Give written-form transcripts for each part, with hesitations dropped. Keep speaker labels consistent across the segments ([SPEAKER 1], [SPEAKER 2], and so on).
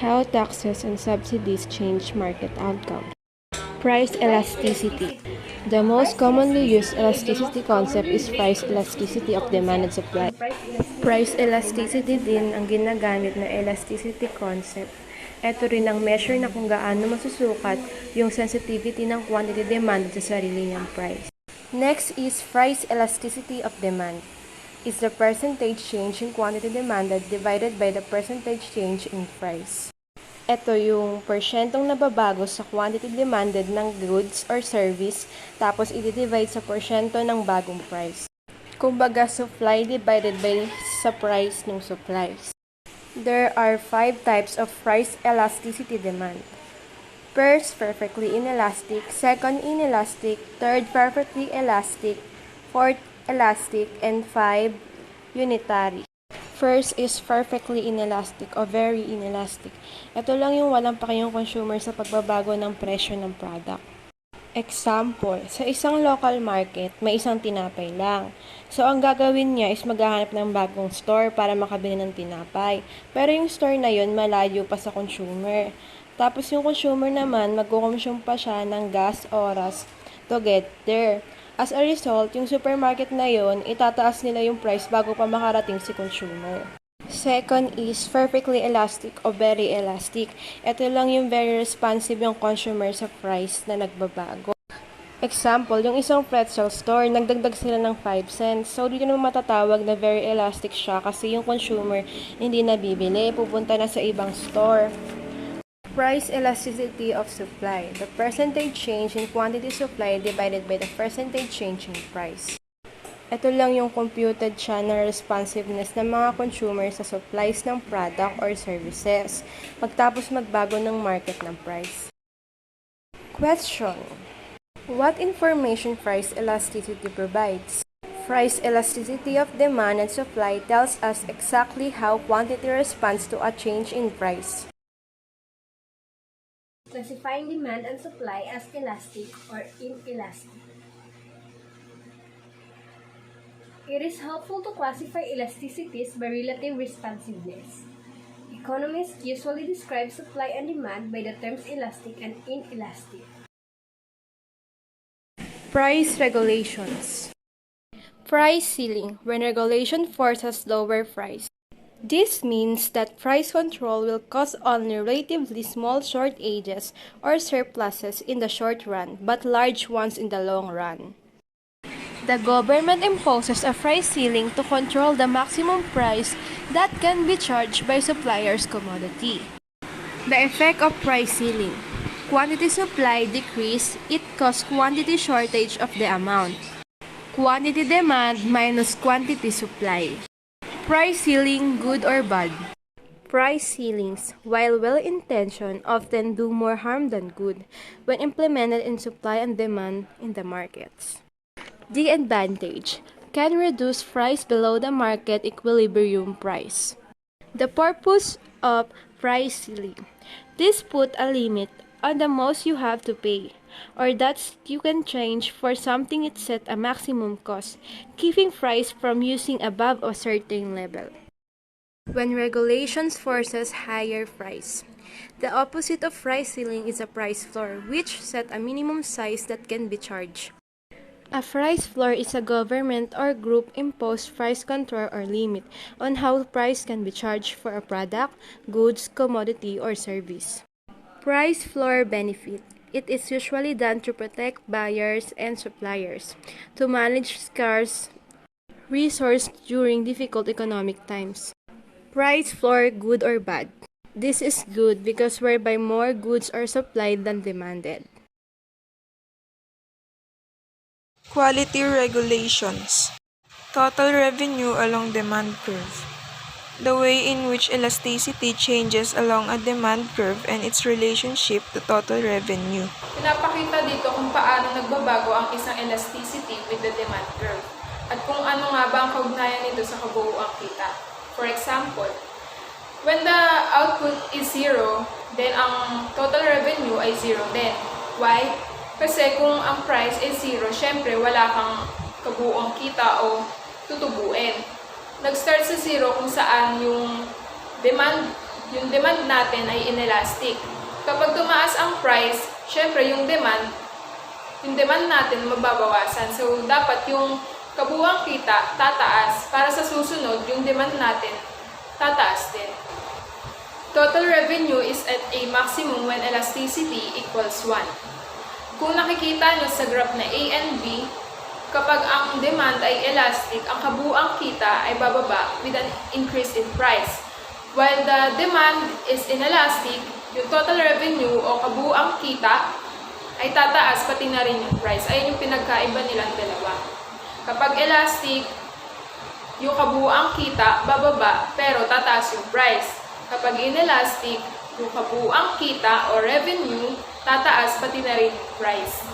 [SPEAKER 1] How taxes and subsidies change market outcomes. Price elasticity. The most commonly used elasticity concept is price elasticity of demand and supply. Price elasticity din ang ginagamit na elasticity concept. Ito rin ang measure na kung gaano masusukat yung sensitivity ng quantity demand sa sarili niyang price. Next is price elasticity of demand. Is the percentage change in quantity demanded divided by the percentage change in price. Ito yung porsyentong nababago sa quantity demanded ng goods or service tapos i-divide sa porsyento ng bagong price. Kumbaga, supply divided by sa price ng supplies. There are 5 types of price elasticity demand. First, perfectly inelastic. Second, inelastic. Third, perfectly elastic. Fourth, elastic. And 5, unitary. First is perfectly inelastic o very inelastic. Ito lang yung walang pakiyong consumer sa pagbabago ng presyo ng product. Example, sa isang local market, may isang tinapay lang. So, ang gagawin niya is maghahanap ng bagong store para makabili ng tinapay. Pero yung store na yun, malayo pa sa consumer. Tapos yung consumer naman, magkukonsume pa siya ng gas, oras to get there. As a result, yung supermarket na yun, itataas nila yung price bago pa makarating si consumer. Second is perfectly elastic o very elastic. Ito lang yung very responsive yung consumer sa price na nagbabago. Example, yung isang pretzel store, nagdagdag sila ng 5 cents. So, dito naman matatawag na very elastic siya kasi yung consumer hindi na bibili, pupunta na sa ibang store. Price elasticity of supply. The percentage change in quantity supply divided by the percentage change in price. Ito lang yung computed siya na responsiveness ng mga consumer sa supplies ng product or services, pagtapos magbago ng market ng price. Question: what information price elasticity provides? Price elasticity of demand and supply tells us exactly how quantity responds to a change in price.
[SPEAKER 2] Classifying demand and supply as elastic or inelastic. It is helpful to classify elasticities by relative responsiveness. Economists usually describe supply and demand by the terms elastic and inelastic.
[SPEAKER 1] Price regulations. Price ceiling, when regulation forces lower price. This means that price control will cause only relatively small shortages or surpluses in the short run, but large ones in the long run. The government imposes a price ceiling to control the maximum price that can be charged by supplier's commodity. The effect of price ceiling. Quantity supply decrease, it causes quantity shortage of the amount. Quantity demand minus quantity supply. Price ceiling, good or bad? Price ceilings, while well-intentioned, often do more harm than good when implemented in supply and demand in the markets. The advantage can reduce price below the market equilibrium price. The purpose of price ceiling. This put a limit on the most you have to pay, or that you can change for something it set a maximum cost, keeping price from using above a certain level. When regulations forces higher price. The opposite of price ceiling is a price floor, which set a minimum size that can be charged. A price floor is a government or group imposed price control or limit on how price can be charged for a product, goods, commodity, or service. Price floor benefit. It is usually done to protect buyers and suppliers, to manage scarce resources during difficult economic times. Price floor, good or bad? This is good because whereby more goods are supplied than demanded.
[SPEAKER 3] Quality regulations. Total revenue along demand curve. The way in which elasticity changes along a demand curve and its relationship to total revenue.
[SPEAKER 4] Pinapakita dito kung paano nagbabago ang isang elasticity with the demand curve at kung ano nga ba ang kaugnayan nito sa kabuuang kita. For example, when the output is 0, then ang total revenue ay 0 din. Why? Kasi kung ang price is 0, syempre wala kang kabuuang kita o tutubuin. Nag-start sa 0 kung saan yung demand yung demand natin ay inelastic. Kapag tumaas ang price, syempre yung demand natin mababawasan. So, dapat yung kabuuang kita tataas para sa susunod, yung demand natin tataas din. Total revenue is at a maximum when elasticity equals 1. Kung nakikita nyo sa graph na A and B, kapag ang demand ay elastic, ang kabuuang kita ay bababa with an increase in price. While the demand is inelastic, yung total revenue o kabuuang kita ay tataas pati na rin yung price. Ayun yung pinagkaiba nilang dalawa. Kapag elastic, yung kabuuang kita bababa pero tataas yung price. Kapag inelastic, yung kabuuang kita o revenue tataas pati na rin yung price.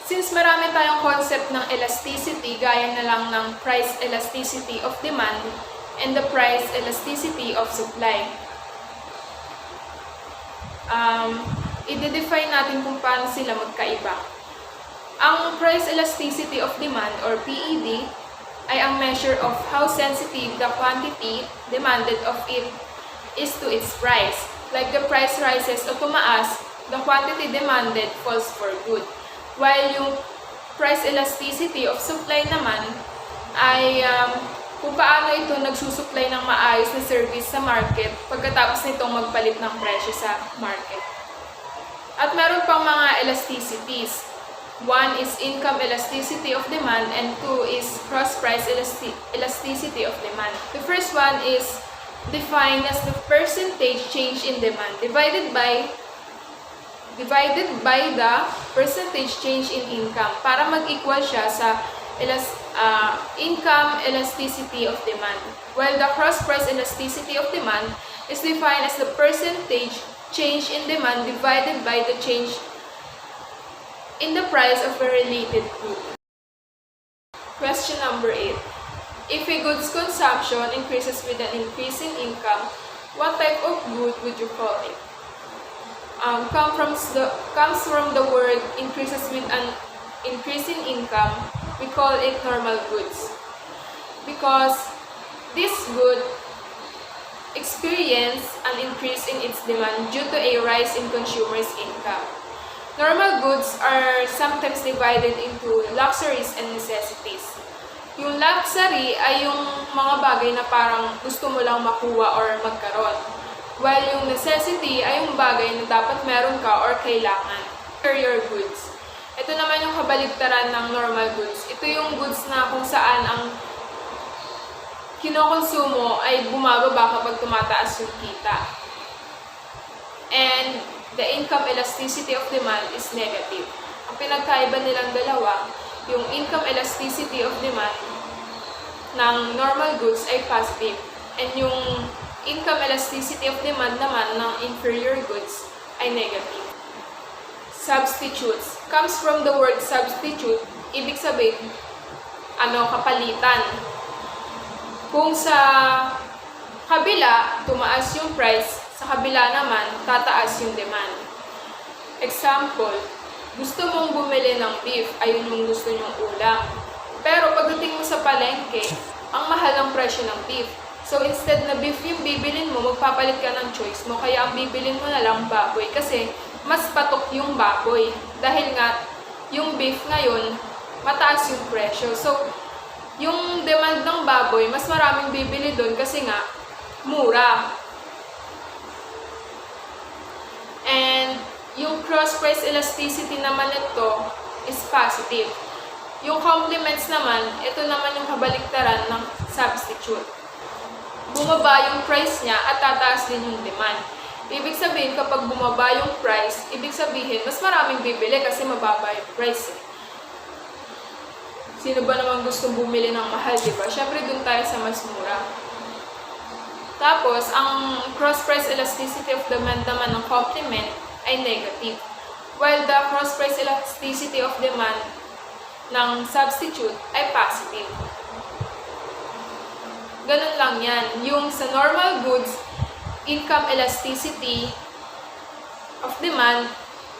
[SPEAKER 4] Since marami tayong concept ng elasticity, gaya na lang ng price elasticity of demand and the price elasticity of supply. I-define natin kung paano sila magkaiba. Ang price elasticity of demand or PED ay ang measure of how sensitive the quantity demanded of it is to its price. Like the price rises o tumaas, the quantity demanded falls for good. While yung price elasticity of supply naman ay kung paano ito nagsusupply ng maayos na service sa market pagkatapos nitong magpalit ng presyo sa market. At meron pang mga elasticities. One is income elasticity of demand and two is cross-price elasticity of demand. The first one is defined as the percentage change in demand divided by the percentage change in income para mag-equal siya sa income elasticity of demand. While the cross-price elasticity of demand is defined as the percentage change in demand divided by the change in the price of a related good. Question number 8. If a good's consumption increases with an increase in income, what type of good would you call it? Comes from the word increases with an increase in income, we call it normal goods. Because this good experience an increase in its demand due to a rise in consumers' income. Normal goods are sometimes divided into luxuries and necessities. Yung luxury ay yung mga bagay na parang gusto mo lang makuha or magkaroon. While yung necessity ay yung bagay na dapat meron ka or kailangan. Inferior goods. Ito naman yung kabaligtaran ng normal goods. Ito yung goods na kung saan ang kinokonsumo ay bumababa kapag tumataas yung kita. And the income elasticity of demand is negative. Ang pinagkaiba nilang dalawa, yung income elasticity of demand ng normal goods ay positive. And yung income elasticity of demand naman ng inferior goods ay negative. Substitutes. Comes from the word substitute, ibig sabihin, kapalitan. Kung sa kabila, tumaas yung price, sa kabila naman, tataas yung demand. Example, gusto mong bumili ng beef, ayun yung gusto nyong ulam. Pero pagdating mo sa palengke, ang mahal ng presyo ng beef. So instead na beef yung bibilin mo, magpapalit ka ng choice mo, kaya ang bibilin mo na lang baboy. Kasi mas patok yung baboy. Dahil nga, yung beef ngayon, mataas yung presyo. So, yung demand ng baboy, mas maraming bibili doon kasi nga, mura. And yung cross-price elasticity naman ito is positive. Yung complements naman, ito naman yung kabaliktaran ng substitute. Bumaba yung price niya at tataas din yung demand. Ibig sabihin, kapag bumaba yung price, ibig sabihin, mas maraming bibili kasi mababa yung price. Sino ba naman gustong bumili ng mahal, diba? Siyempre, dun tayo sa mas mura. Tapos, ang cross-price elasticity of demand naman ng complement ay negative. While the cross-price elasticity of demand ng substitute ay positive. Ganun lang yan. Yung sa normal goods, income elasticity of demand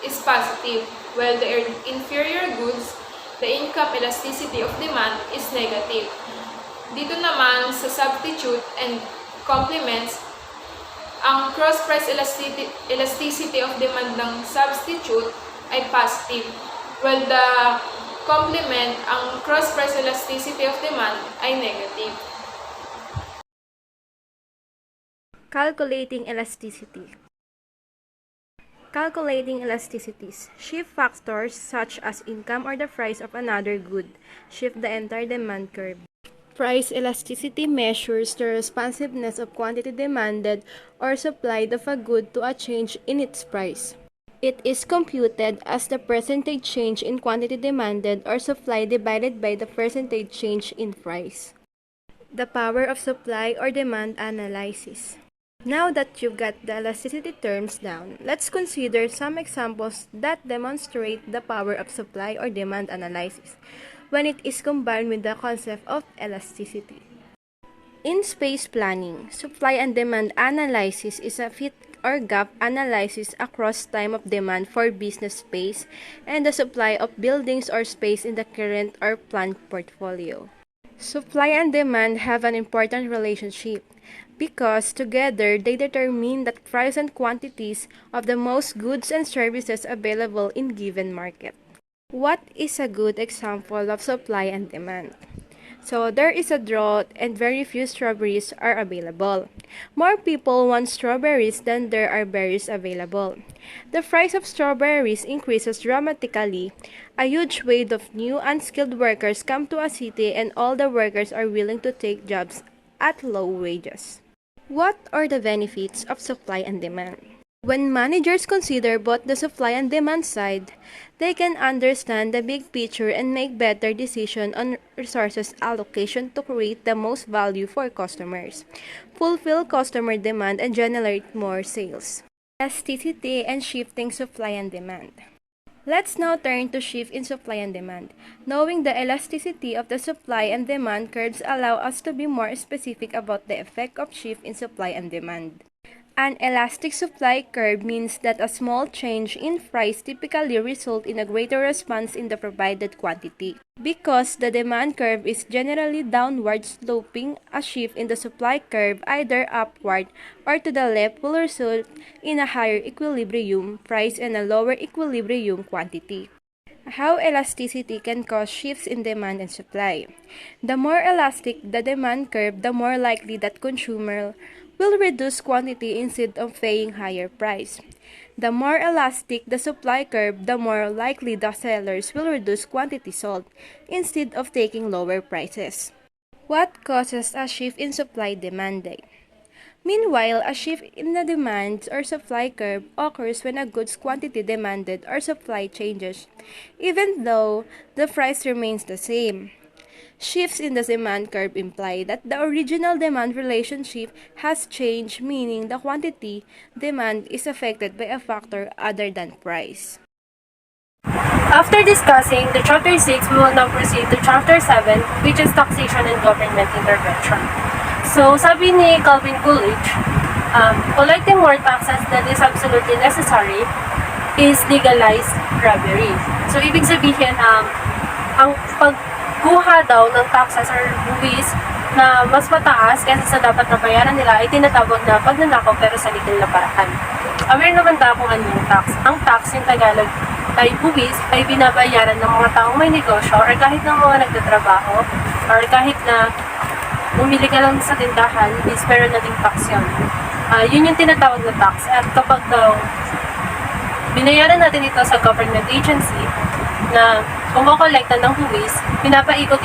[SPEAKER 4] is positive. While the inferior goods, the income elasticity of demand is negative. Dito naman sa substitute and complements, ang cross-price elasticity of demand ng substitute ay positive, while the complement, ang cross-price elasticity of demand, ay negative.
[SPEAKER 1] Calculating elasticity. Calculating elasticities. Shift factors such as income or the price of another good shift the entire demand curve. Price elasticity measures the responsiveness of quantity demanded or supplied of a good to a change in its price. It is computed as the percentage change in quantity demanded or supplied divided by the percentage change in price. The power of supply or demand analysis. Now that you've got the elasticity terms down, let's consider some examples that demonstrate the power of supply or demand analysis when it is combined with the concept of elasticity. In space planning, supply and demand analysis is a fit or gap analysis across time of demand for business space and the supply of buildings or space in the current or planned portfolio. Supply and demand have an important relationship because together they determine the price and quantities of the most goods and services available in given market. What is a good example of supply and demand? So there is a drought and very few strawberries are available. More people want strawberries than there are berries available. The price of strawberries increases dramatically. A huge wave of new unskilled workers come to a city and all the workers are willing to take jobs at low wages. What are the benefits of supply and demand? When managers consider both the supply and demand side, they can understand the big picture and make better decisions on resources allocation to create the most value for customers, fulfill customer demand, and generate more sales. Elasticity and shifting supply and demand. Let's now turn to shift in supply and demand. Knowing the elasticity of the supply and demand curves allow us to be more specific about the effect of shift in supply and demand. An elastic supply curve means that a small change in price typically results in a greater response in the provided quantity. Because the demand curve is generally downward sloping, a shift in the supply curve either upward or to the left will result in a higher equilibrium price and a lower equilibrium quantity. How elasticity can cause shifts in demand and supply. The more elastic the demand curve, the more likely that consumer will reduce quantity instead of paying higher price. The more elastic the supply curve, the more likely the sellers will reduce quantity sold instead of taking lower prices. What causes a shift in supply-demand? Meanwhile, a shift in the demand or supply curve occurs when a goods quantity demanded or supply changes, even though the price remains the same. Shifts in the demand curve imply that the original demand relationship has changed, meaning the quantity demand is affected by a factor other than price.
[SPEAKER 2] After discussing the Chapter 6, we will now proceed to Chapter 7, which is taxation and government intervention. So, sabi ni Calvin Coolidge, collecting more taxes than is absolutely necessary is legalized robbery. So, ibig sabihin, ang pagkuha daw ng taxes or buwis na mas mataas kaysa sa dapat na bayaran nila ay tinatawag na pagnanakaw pero sa legal na paraan. Aware naman tayo kung ano yung tax. Ang tax yung Tagalog ay buwis ay binabayaran ng mga taong may negosyo or kahit ng mga nagtatrabaho or kahit na bumili ka lang sa tindahan is meron na ding tax yun. Yun yung tinatawag na tax. At kapag daw binayaran natin ito sa government agency na kumokolekta ng buwis, pinapaikot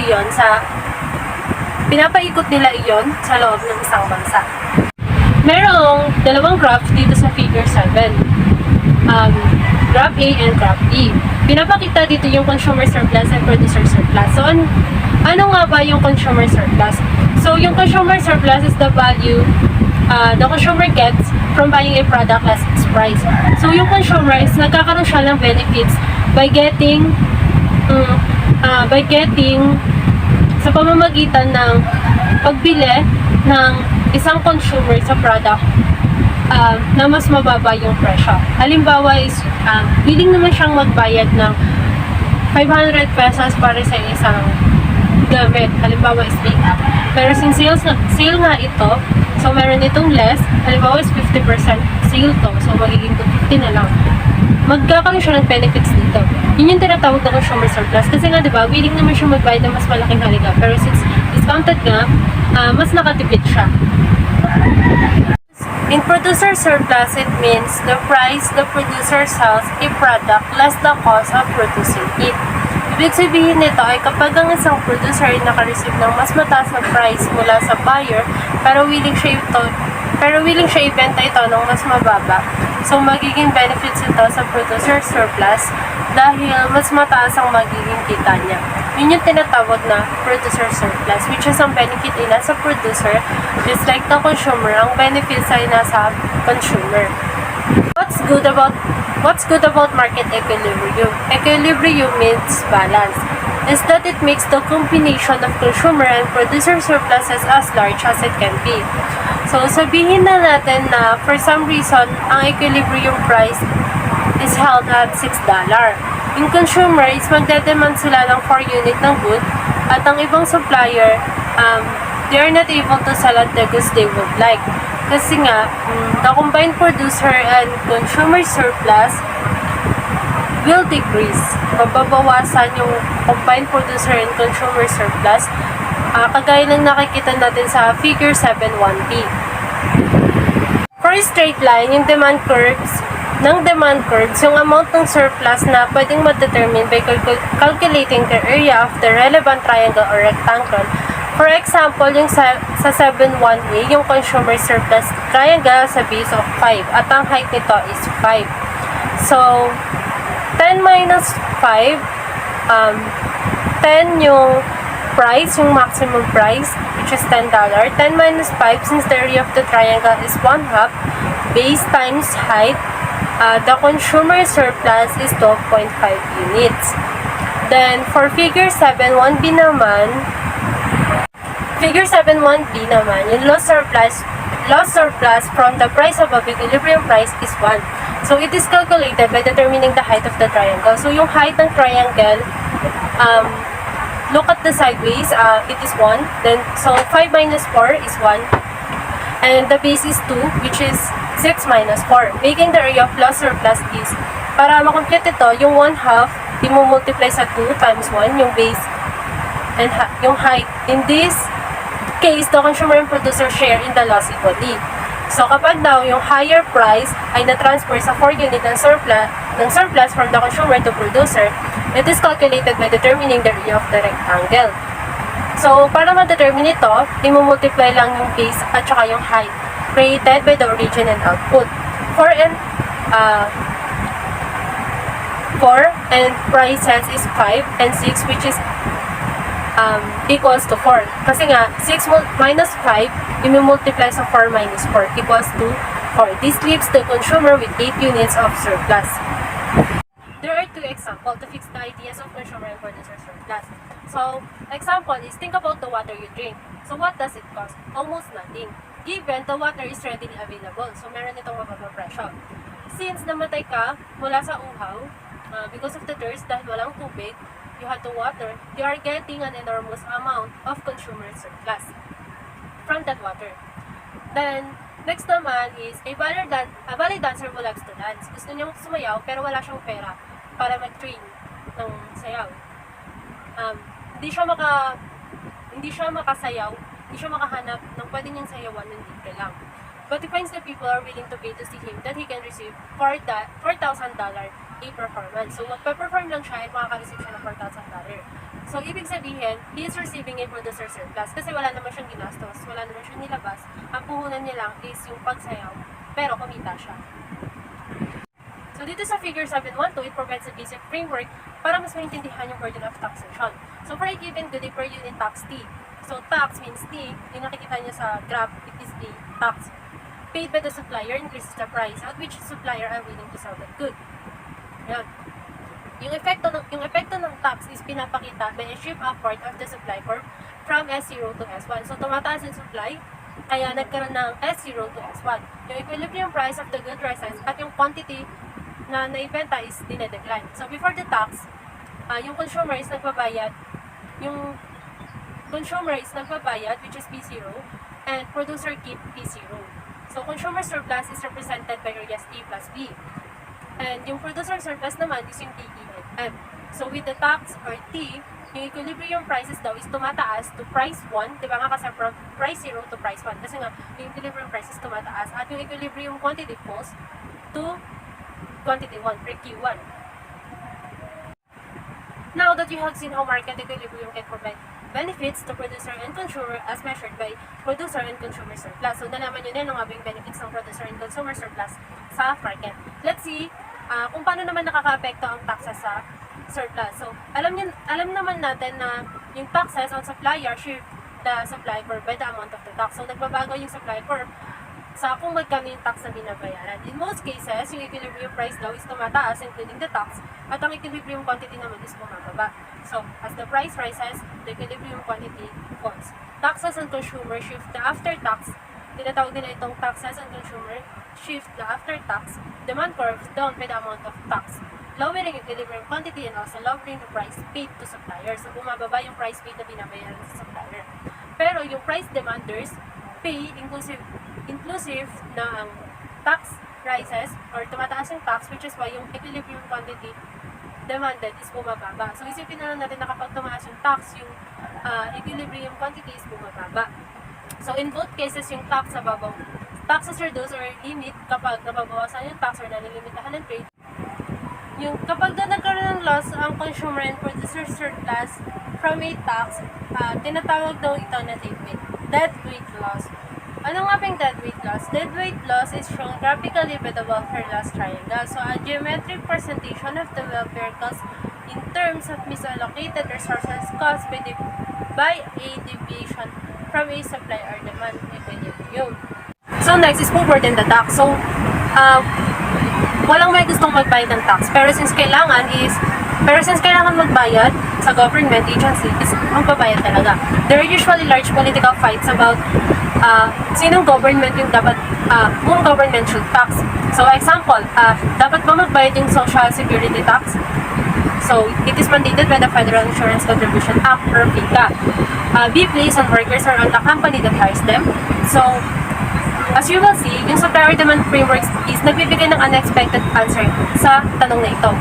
[SPEAKER 2] nila iyon sa loob ng isang bansa. Merong dalawang graph dito sa figure 7. Graph A and Graph B. Pinapakita dito yung consumer surplus and producer surplus. So, ano nga ba yung consumer surplus? So, yung consumer surplus is the value the consumer gets from buying a product less its price. So, yung consumer is nagkakaroon siya ng benefits by getting sa pamamagitan ng pagbili ng isang consumer sa product na mas mababa yung presyo. Halimbawa is willing naman siyang magbayad ng 500 pesos para sa isang gamit. Halimbawa is makeup. Pero since sale nga ito, so meron itong less. Halimbawa is 50% sale to. So magiging 250 na lang. Magkakaroon siya ng benefits dito. Yun yung tinatawag na consumer surplus. Kasi nga, diba, willing naman siya magbayad ng mas malaking halaga. Pero since discounted nga, mas nakatipid siya. In producer surplus, it means the price the producer sells a product less the cost of producing it. Ibig sabihin nito ay kapag ang isang producer ay nakareceive ng mas mataas na price mula sa buyer, pero willing siya ibenta ito ng mas mababa. So, magiging benefits ito sa producer surplus dahil mas mataas ang magiging kita niya. Yun yung tinatawag na producer surplus, which is ang benefit ay nasa producer, just like the consumer, ang benefits ay nasa consumer. What's good about market equilibrium? Equilibrium means balance. Is that it makes the combination of consumer and producer surpluses as large as it can be. So, sabihin na natin na for some reason, ang equilibrium price is held at $6. Yung consumer is magdedemand sila ng 4 unit ng good at ang ibang supplier, they are not able to sell at the goods they would like. Kasi nga, the combined producer and consumer surplus will decrease. Mababawasan yung combined producer and consumer surplus. Kagaya ng nakikita natin sa figure 7.1b. For a straight line, yung demand curves, yung amount ng surplus na pwedeng ma-determine by calculating the area of the relevant triangle or rectangle. For example, yung sa 7.1a, yung consumer surplus triangle sa base of 5 at ang height nito is 5. So, 10 minus 5, 10 yung price, yung maximum price, which is $10. 10 minus 5, since the area of the triangle is 1/2, base times height, the consumer surplus is 12.5 units. Then, for figure 7.1b naman, yung loss surplus from the price above equilibrium price is 1. So, it is calculated by determining the height of the triangle. So, yung height ng triangle, look at the sideways, it is 1. Then, so, 5 minus 4 is 1. And the base is 2, which is 6 minus 4. Making the area of loss surplus is, para makomplete ito, yung 1/2, i-multiply sa 2 times 1, yung base, and yung height. In this case, the consumer and producer share in the loss equally. So, kapag daw yung higher price ay na-transfer sa 4 unit ng surplus from the consumer to producer, it is calculated by determining the area of the rectangle. So, para ma-determine ito, i-multiply lang yung base at saka yung height created by the origin and output. 4 and prices is 5 and 6, which is equals to 4. Kasi nga, 6 minus 5, i-multiply sa 4 minus 4 equals to 4. This leaves the consumer with 8 units of surplus. There are 2 examples to fix the ideas of consumer and producer surplus. So, example is, think about the water you drink. So, what does it cost? Almost nothing. Given the water is readily available. So, meron itong mababang presyo. Since namatay ka mula sa uhaw, because of the thirst, dahil walang tubig, you have the water, you are getting an enormous amount of consumer surplus from that water. Then, next naman is, a ballet dancer who loves to dance. Gusto niyang sumayaw, pero wala siyang pera para mag-train ng sayaw. Hindi siya makasayaw, hindi siya makahanap ng pwede niyang sayawan ng libre lang. But he finds that people are willing to pay to see him that he can receive $4,000 a performance. So, magpa-perform lang siya at makaka-receive siya ng $4,000. So, ibig sabihin, he is receiving a producer surplus kasi wala naman siyang ginastos, wala naman siyang nilabas. Ang puhunan niya lang is yung pagsayaw, pero kumita siya. So, dito sa figure 7.1.2, it provides a basic framework para mas maintindihan yung burden of taxation. So, for a given good, a per unit tax T. So, tax means T, yung nakikita niya sa graph, it is the tax paid by the supplier increases the price at which supplier are willing to sell that good. Yan. Yung epekto ng tax is pinapakita by a shift upward of the supply curve from S0 to S1. So, tumataas yung supply, kaya nagkaroon ng S0 to S1. Yung equilibrium price of the good rises at yung quantity na naibenta is dinedecline. So, before the tax, yung consumer is nagbabayad, yung consumer is nagbabayad, which is P0, and producer keep P0. So, consumer surplus is represented by areas A plus B. And yung producer surplus naman is yung TE and M. So, with the tax or T, yung equilibrium prices daw is tumataas to price 1, di ba nga kasi from price 0 to price 1, kasi nga yung equilibrium prices tumataas at yung equilibrium quantity falls to quantity 1, per Q1. Now that you have seen how market equilibrium can provide benefits to producer and consumer as measured by producer and consumer surplus. So, nalaman nyo na yung mga benefits ng producer and consumer surplus sa market. Let's see kung paano naman nakaka-apekto ang taxes sa surplus. So, alam naman natin na yung taxes on supplier shift the supply curve by the amount of the tax. So, nagbabago yung supply curve sa kung magkano yung tax na binabayaran. In most cases, yung equilibrium price daw is tumataas including the tax at ang equilibrium quantity naman is bumababa. So, as the price rises, the equilibrium quantity falls. Taxes on consumer shift the after tax. Tinatawag nila itong taxes on consumer shift the after tax demand curve down by the amount of tax, lowering equilibrium quantity and also lowering the price paid to suppliers. So, bumababa yung price paid na binabayaran sa supplier. Pero yung price demanders pay inclusive na ang tax rises or tumataas yung tax, which is why yung equilibrium quantity demanded is bumababa. So, isipin na lang natin na kapag tumaas yung tax, yung equilibrium quantity is bumababa. So, in both cases, yung tax taxes reduce or limit kapag nababawasan yung tax or nalilimitahan ng trade. Yung kapag nagkaroon ng loss ang consumer and producer surplus from a tax, tinatawag daw ito na deadweight loss. Ano nga bang deadweight loss? Deadweight loss is shown graphically by the welfare loss triangle. So, a geometric presentation of the welfare cost in terms of misallocated resources caused by a deviation from a supply or demand equilibrium. So, next is overburden the tax. So, walang may gustong magbayad ng tax. Pero since kailangan magbayad sa government agency, is magbabayad talaga. There are usually large political fights about sinong government yung dapat, whom government should tax. So, example, dapat ba magbayad yung Social Security tax? So, it is mandated by the Federal Insurance Contribution Act or FICA. B placed on workers or on the company that hires them. So, as you will see, yung supplier demand framework is nagbibigay ng unexpected answer sa tanong na ito.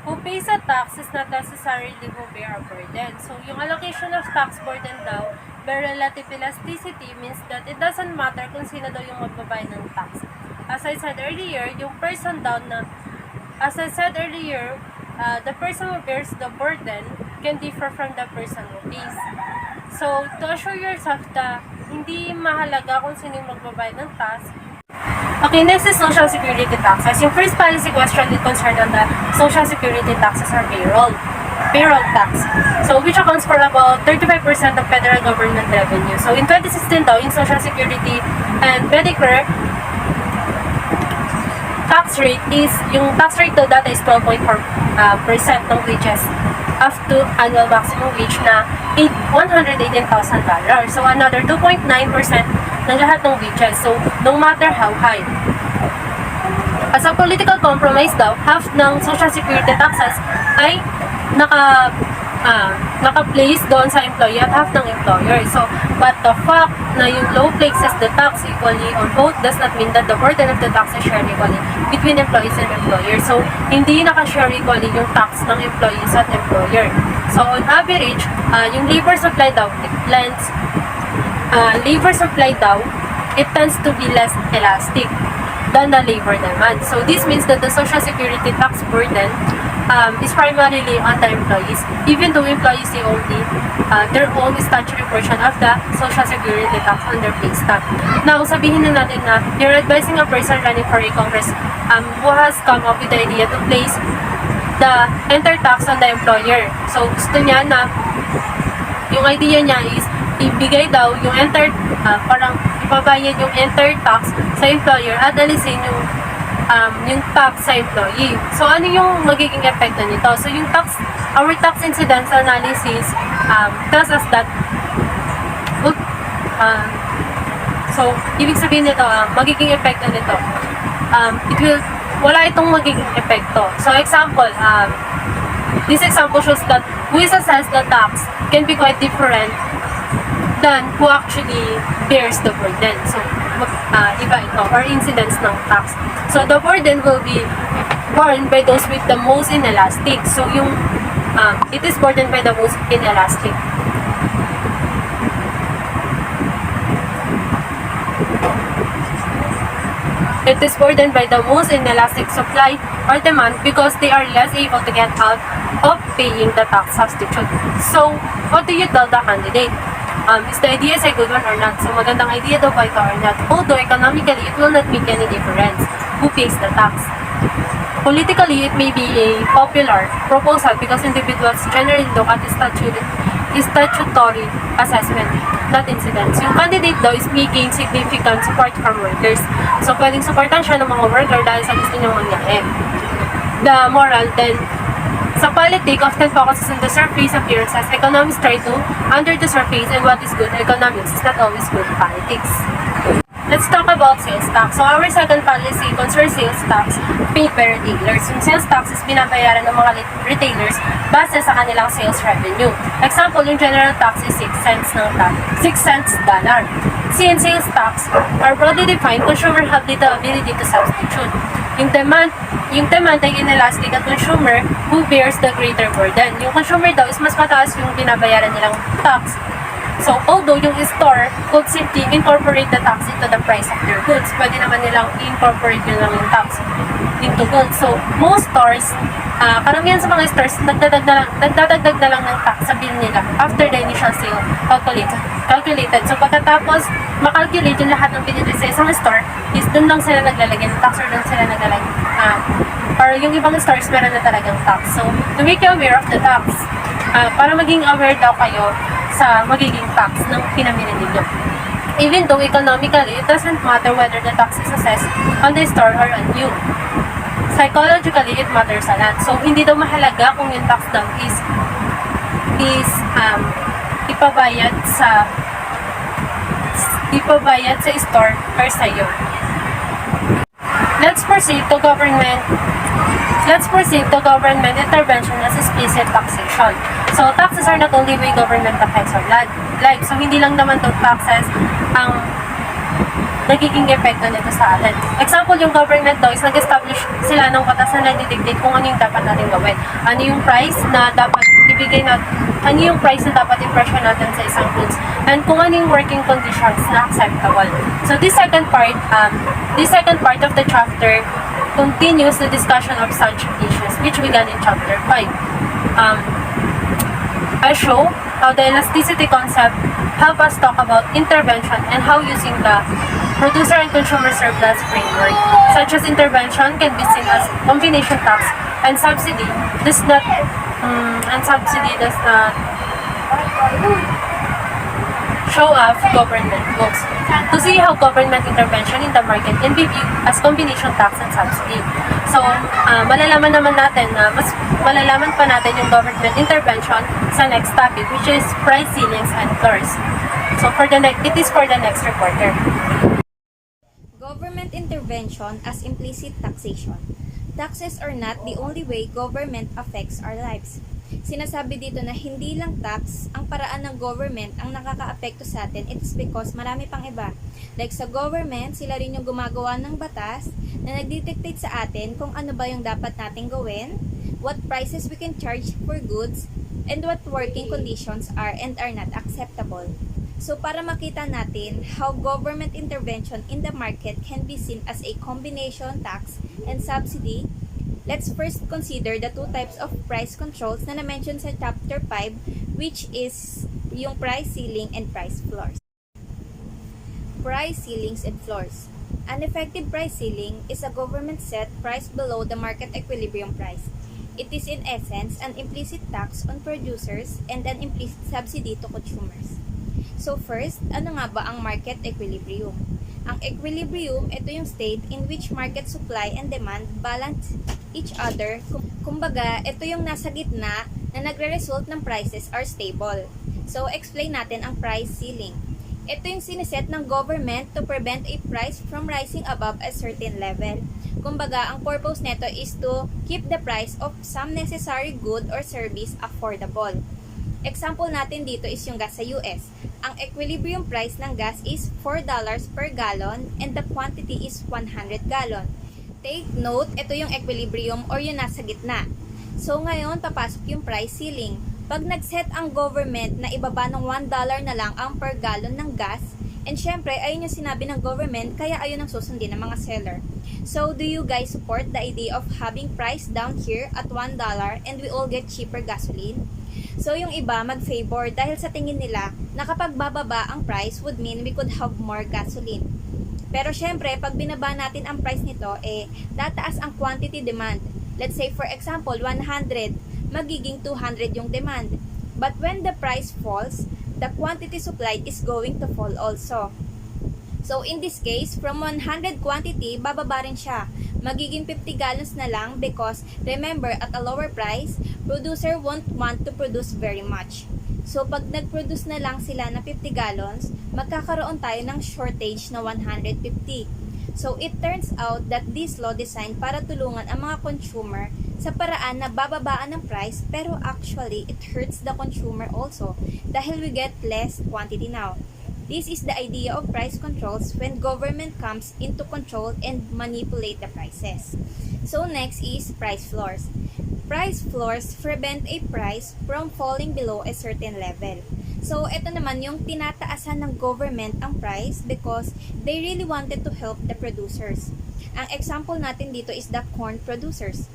[SPEAKER 2] Who pays a tax is not necessarily who bear a burden. So, yung allocation of tax burden daw by relative elasticity means that it doesn't matter kung sino daw yung magbabayad ng tax. As I said earlier, the person who bears the burden can differ from the person who pays. So, to assure yourself na hindi mahalaga kung sino yung magbabayad ng tax. Okay, next is Social Security taxes. Yung first policy question is concerned on the Social Security taxes or payroll tax. So, which accounts for about 35% of federal government revenue. So, in 2016 daw, yung Social Security and Medicare tax rate daw data is 12.4% ng wages up to annual maximum wage na $118,000. So, another 2.9% ng lahat ng wages. So, no matter how high. As a political compromise daw, half ng Social Security taxes ay naka-place doon sa employee at half ng employer. So, but the fact na yung law places the tax equally on both does not mean that the burden of the tax is shared equally between employees and employers. So, hindi naka-share equally yung tax ng employees at employer. So, on average, yung labor supply daw, it tends to be less elastic than the labor demand. So, this means that the Social Security tax burden is primarily on the employees, even though employees see only their own statutory portion of the Social Security tax on their pay stub. Now, sabihin na natin na you're advising a person running for a Congress who has come up with the idea to place the entire tax on the employer. So, gusto niya na yung idea niya is ibigay daw yung entire, parang ipabayad yung entire tax sa employer at alisin yung tax sa employee. So, ano yung magiging epekto nito? So, our tax incidence analysis tells us that so, ibig sabihin nito, magiging epekto nito. Wala itong magiging epekto. So, example, this example shows that who is assessed the tax can be quite different than who actually bears the burden. So, iba ito, or incidence ng tax. So, the burden will be borne by those with the most inelastic. So, it is burdened by the most inelastic. It is burdened by the most inelastic supply or demand because they are less able to get out of paying the tax substitute. So, what do you tell the candidate? Is the idea a good one or not? So, magandang idea daw ba ito or not? Although economically, it will not make any difference who pays the tax. Politically, it may be a popular proposal because individuals generally look at the statutory assessment, not incidents. Yung candidate daw is making significant support from workers. So, pwedeng supportan siya ng mga worker dahil sa gusto niyang mangyari. The moral then, sa politics often focuses on the surface appearances. Economists try to under the surface, and what is good economics is not always good politics. Let's talk about sales tax. So, our second policy concerns sales tax paid by retailers. Yung sales tax is binabayaran ng mga retailers base sa kanilang sales revenue. Example, yung general tax is 6 cents dollar. Since sales tax are broadly defined, consumers have little ability to substitute. Yung demand ay inelastic at consumer who bears the greater burden. Yung consumer daw is mas mataas yung binabayaran nilang tax. So, although yung store could simply incorporate the tax into the price of their goods, pwede naman nilang incorporate yun lang yung tax into goods. So, most stores, karamihan sa mga stores, nagdadagdag na lang ng tax sa bill nila after the initial sale calculated. So, pagkatapos makalculate yung lahat ng binili sa isang store, is dun lang sila naglalagay ng tax or dun sila naglalagay, or yung ibang stores meron na talagang tax. So, to make you aware of the tax, para maging aware daw kayo sa magiging tax ng pinamili ninyo. Even though economically, it doesn't matter whether the tax is assessed on the store or on you. Psychologically, it matters a lot. So, hindi daw mahalaga kung yung tax daw is ipabayad sa store or sa iyo. Let's proceed to government intervention as explicit taxation. So, taxes are not only way government affects our life. So, hindi lang naman to taxes ang nagiging epekto nito sa atin. Example, yung government daw is nag-establish sila ng batas na nagdidictate kung ano yung dapat natin gawin. Ano yung price na dapat ibigay natin, ano yung price na dapat impression natin sa isang goods, and kung ano yung working conditions na acceptable. So, this second part of the chapter continues the discussion of such issues, which began in chapter 5. I show how the elasticity concept help us talk about intervention and how using the producer and consumer surplus framework, such as intervention, can be seen as combination tax and subsidy does not show off government books. To see how government intervention in the market can be viewed as combination tax and subsidy. So, malalaman pa natin yung government intervention sa next topic, which is price ceilings and floors. So, it is for the next reporter.
[SPEAKER 5] Government intervention as implicit taxation. Taxes are not the only way government affects our lives. Sinasabi dito na hindi lang tax ang paraan ng government ang nakakaapekto sa atin, it's because marami pang iba. Like sa government, sila rin yung gumagawa ng batas na nagdidictate sa atin kung ano ba yung dapat nating gawin, what prices we can charge for goods, and what working conditions are and are not acceptable. So para makita natin how government intervention in the market can be seen as a combination tax and subsidy, let's first consider the two types of price controls na na-mention sa chapter 5, which is yung price ceiling and price floors. Price ceilings and floors. An effective price ceiling is a government set price below the market equilibrium price. It is in essence an implicit tax on producers and an implicit subsidy to consumers. So first, ano nga ba ang market equilibrium? Ang equilibrium, ito yung state in which market supply and demand balance each other. Kumbaga, ito yung nasa gitna na nagre-result ng prices are stable. So, explain natin ang price ceiling. Ito yung siniset ng government to prevent a price from rising above a certain level. Kumbaga, ang purpose nito is to keep the price of some necessary good or service affordable. Example natin dito is yung gas sa US. Ang equilibrium price ng gas is $4 per gallon and the quantity is 100 gallon. Take note, ito yung equilibrium or yung nasa gitna. So ngayon, papasok yung price ceiling. Pag nag-set ang government na ibaba ng $1 na lang ang per gallon ng gas, and syempre, ayun yung sinabi ng government, kaya ayun ang susundin ng mga seller. So, do you guys support the idea of having price down here at $1 and we all get cheaper gasoline? So, yung iba mag-favor dahil sa tingin nila na kapag bababa ang price would mean we could have more gasoline. Pero syempre, pag binaba natin ang price nito, tataas ang quantity demand. Let's say, for example, 100, magiging 200 yung demand. But when the price falls, the quantity supplied is going to fall also. So, in this case, from 100 quantity, bababa rin siya. Magiging 50 gallons na lang because, remember, at a lower price, producer won't want to produce very much. So, pag nag-produce na lang sila na 50 gallons, magkakaroon tayo ng shortage na 150. So, it turns out that this law designed para tulungan ang mga consumer sa paraan na bababaan ng price pero actually, it hurts the consumer also dahil we get less quantity now. This is the idea of price controls when government comes into control and manipulate the prices. So next is price floors. Price floors prevent a price from falling below a certain level. So ito naman yung tinataasan ng government ang price because they really wanted to help the producers. Ang example natin dito is the corn producers.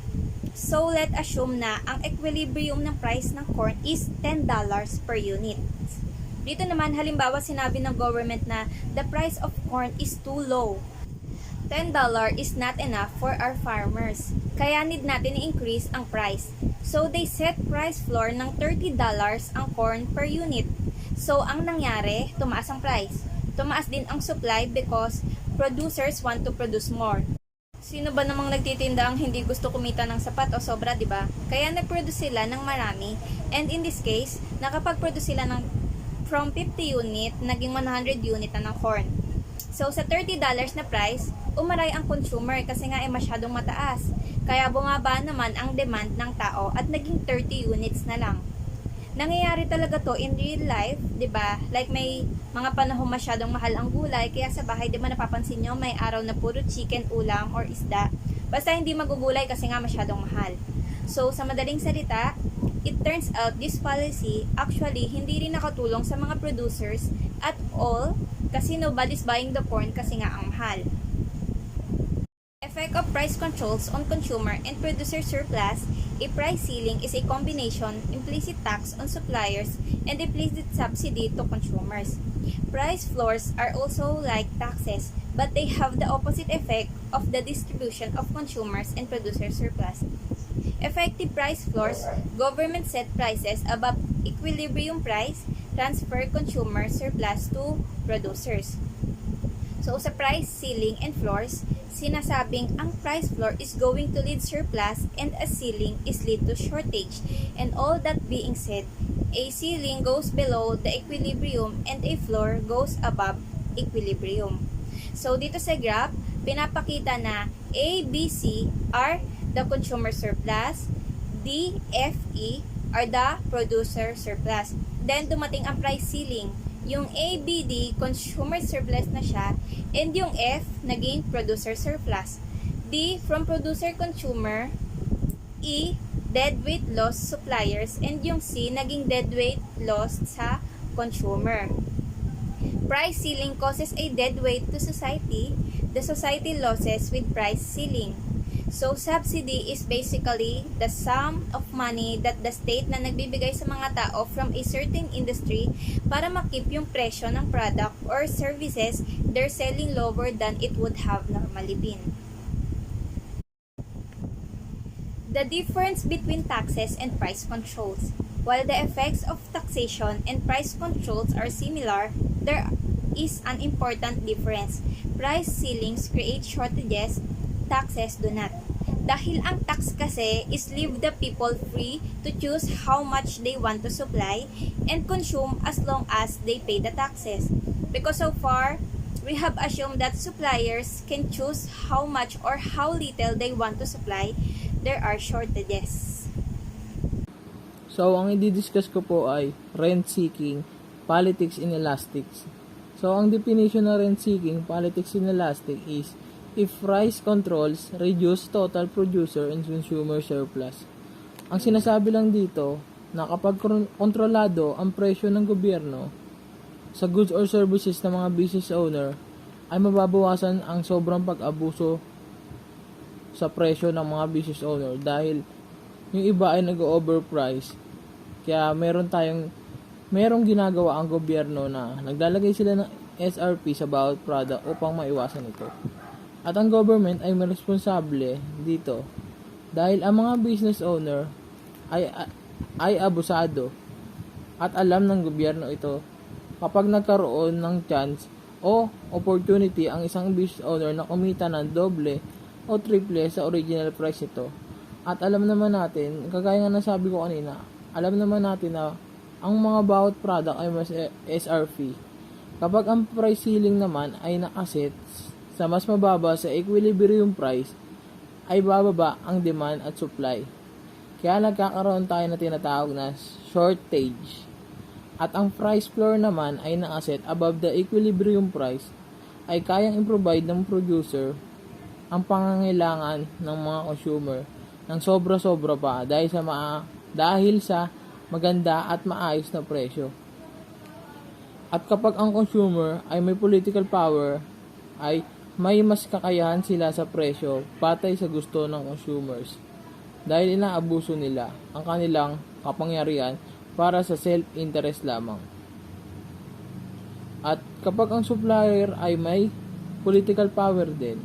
[SPEAKER 5] So let's assume na ang equilibrium ng price ng corn is $10 per unit. Dito naman, halimbawa, sinabi ng government na the price of corn is too low. $10 is not enough for our farmers. Kaya need natin i-increase ang price. So, they set price floor ng $30 ang corn per unit. So, ang nangyari, tumaas ang price. Tumaas din ang supply because producers want to produce more. Sino ba namang nagtitinda ang hindi gusto kumita ng sapat o sobra, di ba? Kaya nag-produce sila ng marami. And in this case, nakapag-produce sila ng from 50 unit, naging 100 unit na ng corn. So, sa $30 na price, umaray ang consumer kasi nga masyadong mataas. Kaya bumaba naman ang demand ng tao at naging 30 units na lang. Nangyayari talaga to in real life, di ba? Like may mga panahon masyadong mahal ang gulay, kaya sa bahay, di ba napapansin nyo, may araw na puro chicken, ulam, or isda. Basta hindi magugulay kasi nga masyadong mahal. So, sa madaling salita, it turns out this policy actually hindi rin nakatulong sa mga producers at all kasi nobody's buying the corn kasi nga ang mahal. Effect of price controls on consumer and producer surplus, a price ceiling is a combination implicit tax on suppliers and implicit subsidy to consumers. Price floors are also like taxes, but they have the opposite effect of the distribution of consumers and producer surplus. Effective price floors, government set prices above equilibrium price, transfer consumer surplus to producers. So sa price ceiling and floors, sinasabing ang price floor is going to lead surplus and a ceiling is lead to shortage. And all that being said, a ceiling goes below the equilibrium and a floor goes above equilibrium. So dito sa graph, pinapakita na A, B, C are the consumer surplus, D, F, E are the producer surplus. Then, dumating ang price ceiling. Yung A, B, D, consumer surplus na siya, and yung F, naging producer surplus. D, from producer-consumer, E, deadweight loss suppliers, and yung C, naging deadweight loss sa consumer. Price ceiling causes a deadweight to society. The society losses with price ceiling. So, subsidy is basically the sum of money that the state na nagbibigay sa mga tao from a certain industry para makip yung presyo ng product or services they're selling lower than it would have normally been. The difference between taxes and price controls. While the effects of taxation and price controls are similar, there is an important difference. Price ceilings create shortages, taxes do not. Dahil ang tax kasi is leave the people free to choose how much they want to supply and consume as long as they pay the taxes. Because so far, we have assumed that suppliers can choose how much or how little they want to supply. There are shortages.
[SPEAKER 6] So, ang i-discuss ko po ay rent-seeking, politics, inelastic. So, ang definition ng rent-seeking, politics, inelastic is if price controls reduce total producer and consumer surplus. Ang sinasabi lang dito na kapag kontrolado ang presyo ng gobyerno sa goods or services ng mga business owner, ay mababawasan ang sobrang pag-abuso sa presyo ng mga business owner dahil yung iba ay nag-overprice. Kaya merong ginagawa ang gobyerno na naglalagay sila ng SRP sa bawat product upang maiwasan ito. At ang government ay may responsable dito dahil ang mga business owner ay abusado at alam ng gobyerno ito kapag nagkaroon ng chance o opportunity ang isang business owner na kumita ng doble o triple sa original price ito. At alam naman natin, kagaya nga nasabi ko kanina, alam naman natin na ang mga bawat product ay mas SRP. Kapag ang price ceiling naman ay nakaset sa mas mababa sa equilibrium price, ay bababa ang demand at supply. Kaya nagkakaroon tayo na tinatawag na shortage. At ang price floor naman ay nakaset above the equilibrium price, ay kayang i-provide ng producer ang pangangailangan ng mga consumer ng sobra-sobra pa dahil sa maganda at maayos na presyo. At kapag ang consumer ay may political power, ay may mas kakayahan sila sa presyo patay sa gusto ng consumers dahil inaabuso nila ang kanilang kapangyarihan para sa self-interest lamang. At kapag ang supplier ay may political power din,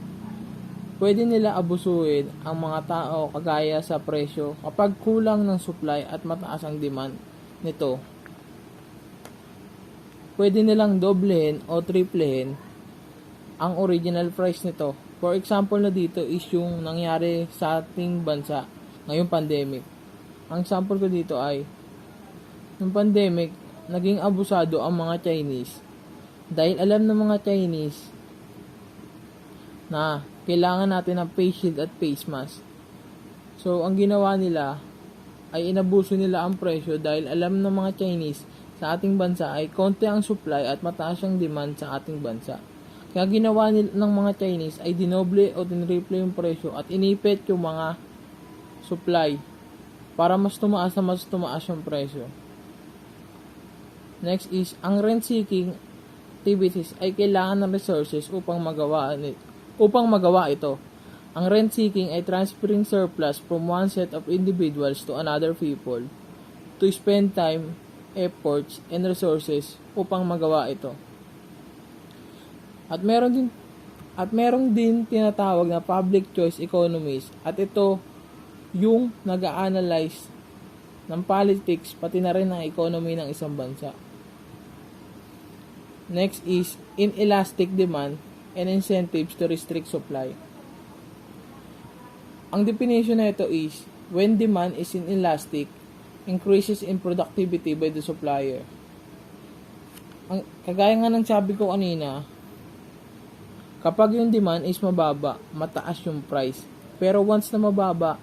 [SPEAKER 6] pwede nila abusuin ang mga tao kagaya sa presyo kapag kulang ng supply at mataas ang demand nito. Pwede nilang doblehin o triplehin ang original price nito. For example na dito is yung nangyari sa ating bansa ngayong pandemic. Ang sample ko dito ay ng pandemic, naging abusado ang mga Chinese dahil alam ng mga Chinese na kailangan natin ng face shield at face mask. So, ang ginawa nila ay inabuso nila ang presyo dahil alam ng mga Chinese sa ating bansa ay konti ang supply at mataas ang demand sa ating bansa. Kaya ginawa ng mga Chinese ay dinoble o dinriple yung presyo at inipit yung mga supply para mas tumaas yung presyo. Next is, ang rent-seeking activities ay kailangan ng resources upang magawa ito. Ang rent-seeking ay transferring surplus from one set of individuals to another people to spend time, efforts, and resources upang magawa ito. At meron din tinatawag na public choice economies at ito yung nag-a-analyze ng politics pati na rin ng economy ng isang bansa. Next is inelastic demand and incentives to restrict supply. Ang definition na ito is when demand is inelastic, increases in productivity by the supplier. Ang kagaya nga ng sabi ko kanina, kapag yung demand is mababa, mataas yung price. Pero once na mababa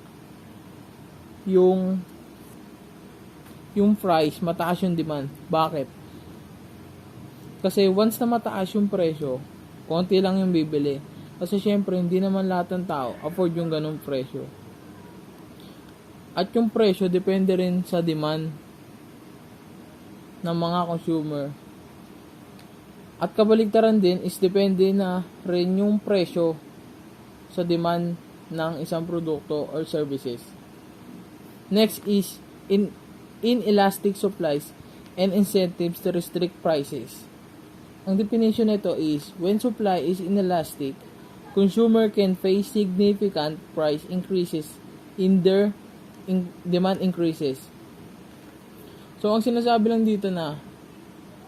[SPEAKER 6] yung price, mataas yung demand. Bakit? Kasi once na mataas yung presyo, konti lang yung bibili. Kasi syempre, hindi naman lahat ng tao afford yung ganung presyo. At yung presyo, depende rin sa demand ng mga consumer. At kabaligtaran din is depende na rin yung presyo sa demand ng isang produkto or services. Next is inelastic supplies and incentives to restrict prices. Ang definition nito is, when supply is inelastic, consumer can face significant price increases in their demand increases. So, ang sinasabi lang dito na,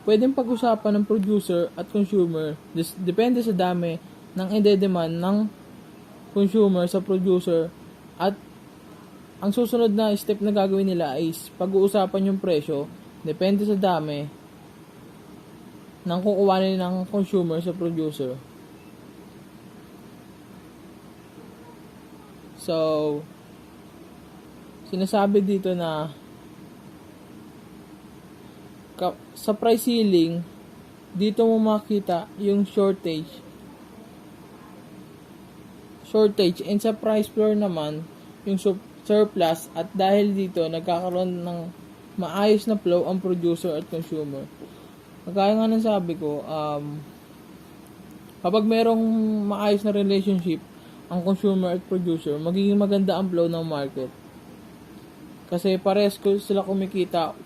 [SPEAKER 6] pwedeng pag-usapan ng producer at consumer, depende sa dami ng ide-demand ng consumer sa producer, at ang susunod na step na gagawin nila is pag-uusapan yung presyo, depende sa dami ng kukuhanin ng consumer sa producer. So, sinasabi dito na Sa price ceiling, dito mo makita yung shortage, and sa price floor naman yung surplus, at dahil dito nagkakaroon ng maayos na flow ang producer at consumer. Kagaya nga ng sabi ko, kapag merong maayos na relationship ang consumer at producer, magiging maganda ang flow ng market. Kasi parehas sila kumikita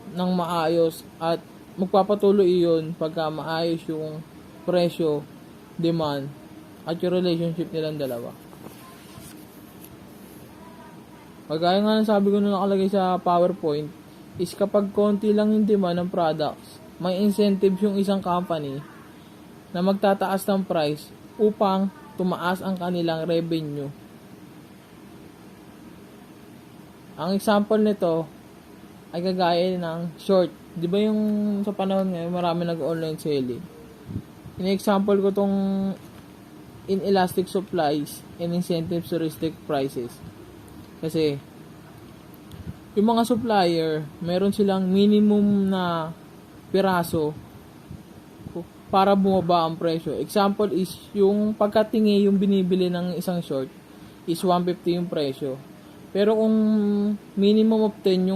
[SPEAKER 6] ng maayos, at magpapatuloy iyon pagka maayos yung presyo, demand, at yung relationship nilang dalawa. Kagaya nga ng sabi ko na nakalagay sa PowerPoint, is kapag konti lang yung demand ng products, may incentives yung isang company na magtataas ng price upang tumaas ang kanilang revenue. Ang example nito ay kagaya ng short. Di ba yung sa panahon ngayon marami nag-online selling? In-example ko tong inelastic supplies and incentives to restrict prices. Kasi yung mga supplier, meron silang minimum na piraso para bumaba ang presyo. Example is yung pagkatingi yung binibili ng isang short is 150 yung presyo. Pero kung minimum of 10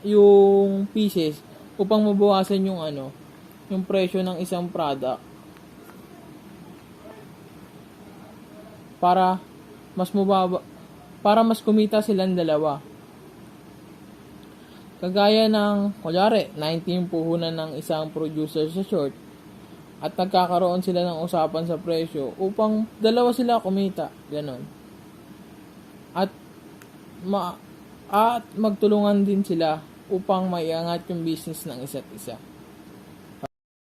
[SPEAKER 6] yung pieces upang mabawasan yung presyo ng isang product para mas kumita silang dalawa. Kagaya ng, kunyari, 19 puhunan ng isang producer sa short, at nagkakaroon sila ng usapan sa presyo upang dalawa sila kumita. Ganon. At magtulungan din sila upang maiangat yung business ng isa't isa.